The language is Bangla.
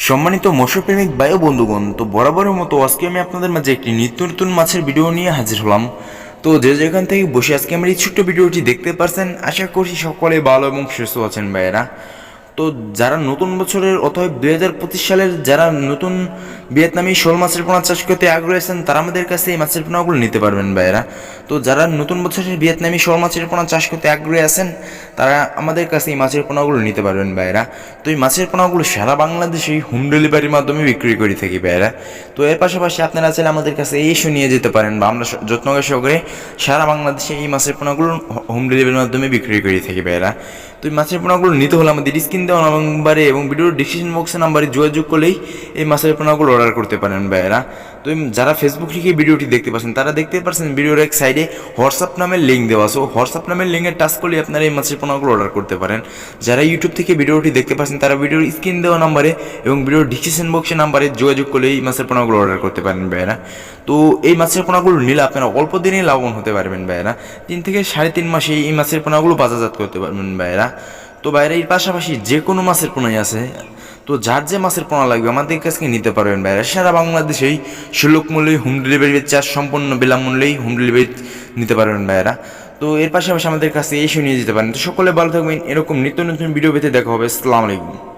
সম্মানিত মৎস্যপ্রেমিক বায়ু বন্ধুগণ, তো বরাবরের মতো আজকে আমি আপনাদের মাঝে একটি নিত্য নতুন মাছের ভিডিও নিয়ে হাজির হলাম। তো যে যেখান থেকে বসে আজকে আমার এই ছোট্ট ভিডিওটি দেখতে পারছেন, আশা করছি সকলে ভালো এবং সুস্থ আছেন ভাইয়েরা। তো যারা নতুন বছরের অথবা 2025 সালের যারা নতুন ভিয়েতনামি শোল মাছের পোনা চাষ করতে আগ্রহী আছেন, তারা আমাদের কাছে এই মাছের পোনাগুলো নিতে পারবেন ভাইয়েরা। তো যারা নতুন বছরের ভিয়েতনামি শোল মাছের পোনা চাষ করতে আগ্রহী আছেন, তারা আমাদের কাছে এই মাছের পোনাগুলো নিতে পারবেন ভাইয়েরা। তো এই মাছের পোনাগুলো সারা বাংলাদেশেই হোম ডেলিভারির মাধ্যমে বিক্রি করে থাকি ভাইয়েরা। তো এর পাশাপাশি আপনারা চাইলে আমাদের কাছে এসে নিয়ে যেতে পারেন, বা আমরা যত্ন সহকারে সারা বাংলাদেশে এই মাছের পোনাগুলো হোম ডেলিভারির মাধ্যমে বিক্রি করে থাকি ভাইয়েরা। তো এই মাছের পোনাগুলো নিতে হলে আমাদের স্ক্রিন দেওয়া নাম্বারে এবং ভিডিওর ডিসক্রিপশন বক্সের নাম্বারে যোগাযোগ করলেই এই মাছের পোনাগুলো অর্ডার করতে পারেন ভাইয়েরা। তো যারা ফেসবুক থেকে ভিডিওটি দেখতে পাচ্ছেন, তারা দেখতে পাচ্ছেন ভিডিওর এক সাইডে হোয়াটসঅ্যাপ নামের লিঙ্ক দেওয়া আছে। হোয়াটসঅ্যাপ নামের লিঙ্কে টাচ করলে আপনারা এই মাছের পোনাগুলো অর্ডার করতে পারেন। যারা ইউটিউব থেকে ভিডিওটি দেখতে পাচ্ছেন, তারা ভিডিওর স্ক্রিন দেওয়া নাম্বারে এবং ভিডিওর ডিসক্রিপশন বক্সের নাম্বারে যোগাযোগ করলে এই মাছের পোনাগুলো অর্ডার করতে পারেন ভাইয়েরা। তো এই মাছের পোনাগুলো নিলে আপনারা অল্প দিনেই লাভবান হতে পারবেন ভাইয়েরা। 3 থেকে 3.5 মাসে এই মাছের পোনাগুলো বাজারজাত করতে পারবেন ভাইয়েরা। তো বাইরে এর পাশাপাশি যে কোনো মাছের পোনাই আছে, তো যার যে মাছের পোনা লাগবে আমাদের কাছ থেকে নিতে পারবেন বাইরে। সারা বাংলাদেশেই সুলভ মূল্যে হোম ডেলিভারি চার্জ সম্পূর্ণ বিনামূল্যেই হোম ডেলিভারি নিতে পারবেন ভাইয়েরা। তো এর পাশাপাশি আমাদের কাছে এসে নিয়ে যেতে পারেন। তো সকলে ভালো থাকবেন, এরকম নিত্য নতুন ভিডিও পেতে দেখা হবে। আসসালামু আলাইকুম।